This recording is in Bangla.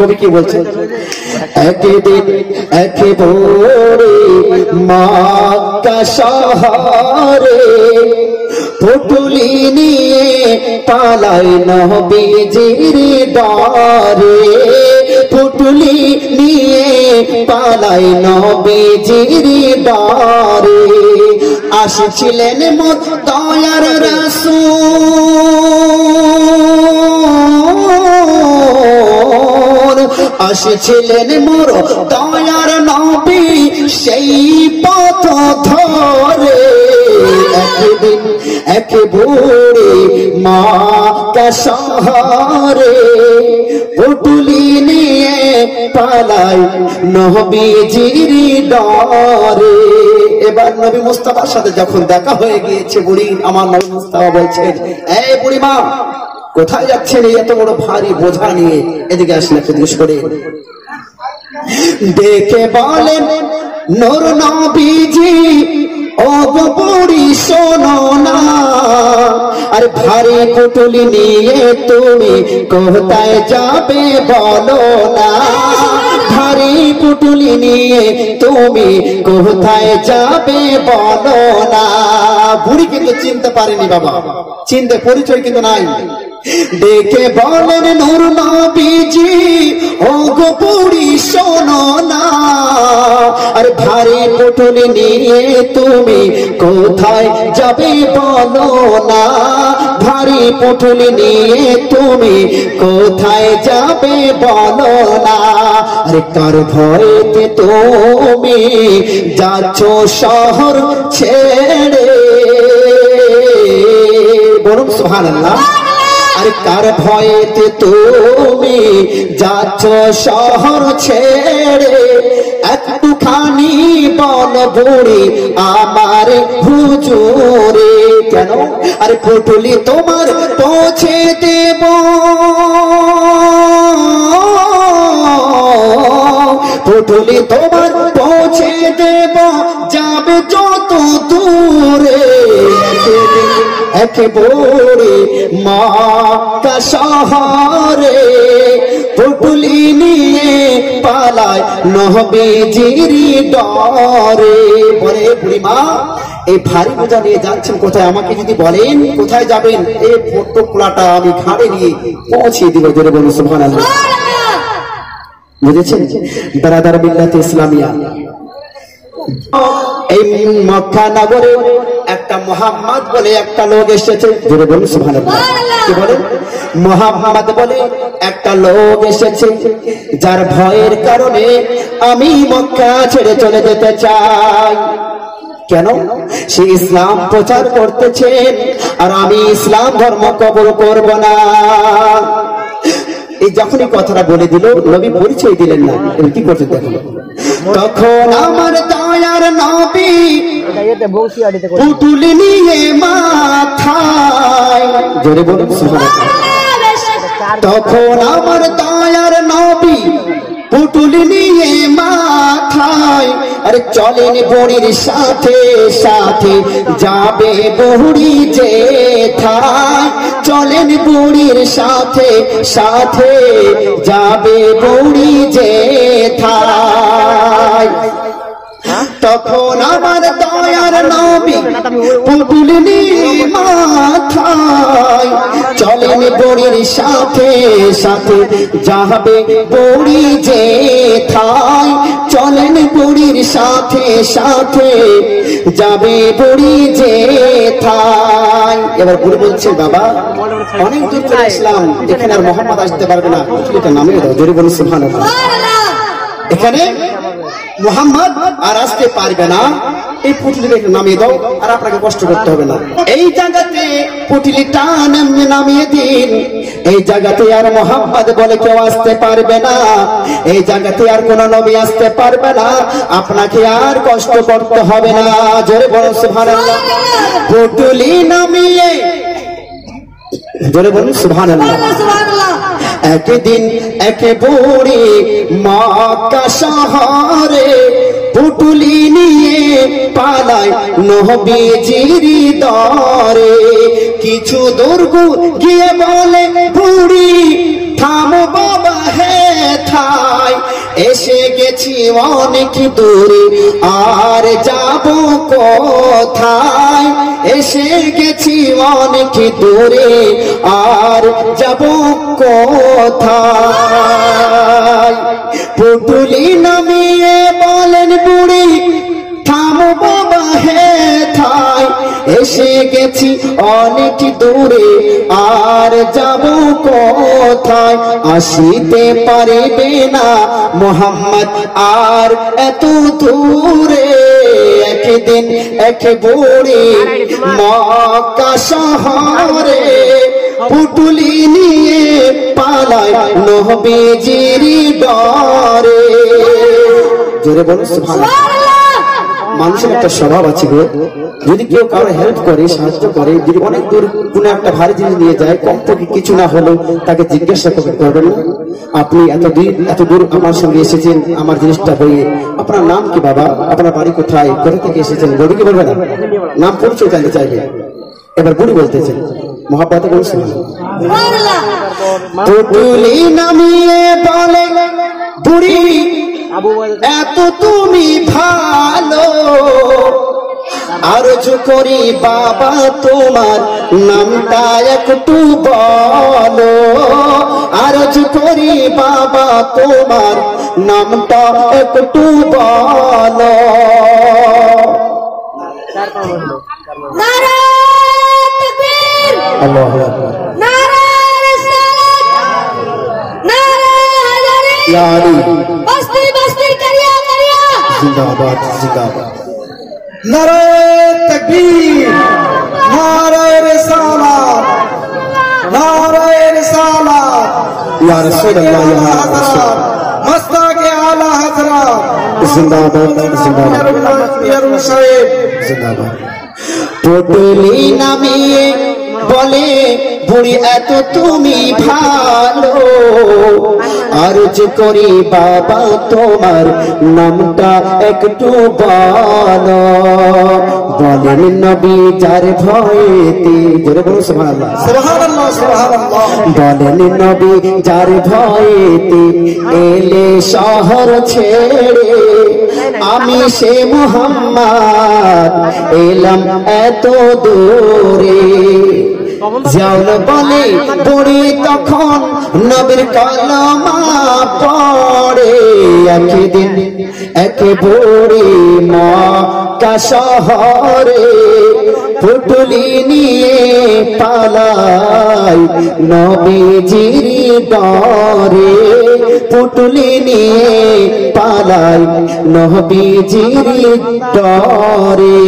কবি কি বলছেন? একদিন একেবারে মক্কা শহরে পুটুলি নিয়ে পালায় নবীজির ডারে, পুটুলি নিয়ে পালায় নবীজির ডারে। আসছিলেন মোর দয়ার রাসূল, আসছিলেন মোর দয়ার নবী সেই পথ ধরে। একদিন একেবারে মক্কা শহরে পুটুলি নিয়ে পালায় নবীজির ডারে। এবার নবী মুস্তাফার সাথে যখন দেখা হয়ে গিয়েছে, বুড়ি আমার নবী মুস্তাফা বলছেন, এই বুড়ি মা কোথায় যাচ্ছেন এই এত বড় ভারী বোঝা নিয়ে? এদিকে আসলে একটু সরে ডেকে বলেন, নূর নবীজি ও গো বুড়ি শোনো না, আর ভারী পুটুলি নিয়ে তুমি কোথায় যাবে বলো না, ভারী পুটুলি নিয়ে তুমি কোথায় যাবে বলো না। বুড়ি কিন্তু চিনতে পারেনি বাবা, চিনতে পরিচয় কিন্তু নাই। ডেকে বলেন, নূর নবীজি ও গো বুড়ি শোনো না, আর ভারী পুটুলি নিয়ে তুমি কোথায় যাবে বলো না, ভারী পুটুলি নিয়ে তুমি কোথায় যাবে বলো না। আরে কার ভয়েতে তুমি যাচ্ছ শহর ছেড়ে, বলুন সুবহানাল্লাহ। আরে কার ভয়েতে তুমি যাচ্ছ শহর ছেড়ে, একটুখানি বল বুড়ি আমার হুজুরে। কেন? আরে পুটুলি তোমার পৌঁছে দেব, পুটুলি তোমার পৌঁছে দেব, যাবে যত দূরে। একেবারে মক্কা শহরে পুটুলি নিয়ে পালায় নবীজির ডারে। বলে, বুড়িমা এই ভারী বোঝা নিয়ে যাচ্ছেন কোথায়? আমাকে যদি বলেন কোথায় যাবেন, এই পোটকলাটা আমি ঘাড়ে নিয়ে পৌঁছে দিব। জোরে বলুন সুবহানাল্লাহ। বুঝেছেন? বারাদার মিল্লাতে ইসলামিয়া এই মক্কা নগরে একটা মুহাম্মদ বলে একটা লোক এসেছে। জোরে বলুন সুবহানাল্লাহ। কি বলে? মুহাম্মদ বলে একটা লোক এসেছে, যার ভয়ের কারণে আমি মক্কা ছেড়ে চলে যেতে চাই। কেন? সে ইসলাম প্রচার করতেছেন, আর আমি ইসলাম ধর্ম কবুল করব না। এই যখনই কথাটা বলে দিল, নবী পরিচয় দিলেন না। কি করতে দেখো, তখন আমার দয়ার নবী পুটুলি নিয়ে মাথায়, জোরে বলুন সুবহানাল্লাহ। তখন আমার দয়ার নবী পুটুলি নিয়ে মাথায়, আরে চলেন বুড়ির সাথে সাথে যাবে বুড়ি যেথায়, চলেন বুড়ির সাথে সাথে যাবে বুড়ি যেথায়। তখন আমার দয়ার নবী পুটুলি নিয়ে মাথায়, চলেন বুড়ির সাথে সাথে যাবে বুড়ি যেথায়, চলেন বুড়ির সাথে সাথে যাবে বুড়ি যেথায়। এবার বুড়ি বলছে, বাবা অনেক দূর চলে আসলাম, এখানে আর মোহাম্মদ আসতে পারবে না, পুটুলিটা নামিয়ে দাও। জোরে বলুন সুবহানাল্লাহ। এখানে মুহাম্মদ আর আসতে পারবে না, এই পুটুলিটাকে নামিয়ে দাও, আর আপনাকে কষ্ট করতে হবে না। এই জায়গাতে পুটুলিটা নামিয়ে দিন, এই জায়গাতে আর মুহাম্মদ বলে কেউ আসতে পারবে না, এই জায়গাতে আর কোন নবী আসতে পারবে না, আপনাকে আর কষ্ট করতে হবে না। জোরে বলুন সুবহানাল্লাহ। পুটুলি নামিয়ে, জোরে বলুন সুবহানাল্লাহ। একদিন একেবারে মক্কা শহরে পুটুলি নিয়ে পালায় নবীজির দরে। কিছু দূর গিয়ে বলে, বুড়ি থামো বাবা হে এসে গেছি অনেক দূরে আর যাব কোথায় এসে গেছি অনেক দূরে আর যাব কোথায় পুটুলি নামিয়ে বলেন বুড়ি থামো বাবা হে থাই এসে গেছি অনেক দূরে আর যাব কোথায় আসিতে পারবে না মোহাম্মদ আর এত দূরে একদিন এক বুড়ি মক্কা শহরে পুটুলি নিয়ে পালায় নবীজির ডরে জোরে বলুন সুবহানাল্লাহ মানুষের একটা স্বভাব আছে গো যদি কেউ কারো হেল্প করে সাহায্য করে যদি অনেক দূর কোনো একটা ভারী জিনিস নিয়ে যায় কম থেকে কিছু না হলেও তাকে জিজ্ঞাসা করবেন আপনি এত দূর আমার সঙ্গে এসেছেন আমার জিনিসটা বইয়ে আপনার নাম কি বাবা আপনার বাড়ি কোথায় কোথা থেকে এসেছেন বুড়ি কি বলবে না নাম পরিচয় জানতে চাইবে এবার বুড়ি বলতেছেন মহাব্বতে বলছেন পুটুলি নামিয়ে বলে বুড়ি এত তুমি ভালো আরজু করি বাবা তোমার নামটা একটু বলো আরজু করি বাবা তোমার নামটা একটু বলো আল্লাহু আকবার या अली बस्ती बस्ती करिया करिया जिंदाबाद जिंदाबाद नारे तकबीर नारे रिसालत या रसूल अल्लाह या रसूल मस्ता के आला हजरत जिंदाबाद जिंदाबाद जिंदाबाद पुटुली नामिए বলে বুড়ি এত তুমি ভালো আরজ করি বাবা তোমার নামটা একটু বলো বলেন নবী যার ভয়েতে জোরে বলুন সুবহানাল্লাহ সুবহানাল্লাহ সুবহানাল্লাহ বলেন নবী যার ভয়েতে এলে শহর ছেড়ে আমি সে মুহাম্মদ এলাম এত দূরে জাউল বলে বুড়ি তখন নবীর কলমা পড়ে একদিন এক বুড়ি মক্কা শহরে পুটুলি নিয়ে পালায় নবীজির ডরে পুটুলি নিয়ে পালায় নবীজির ডরে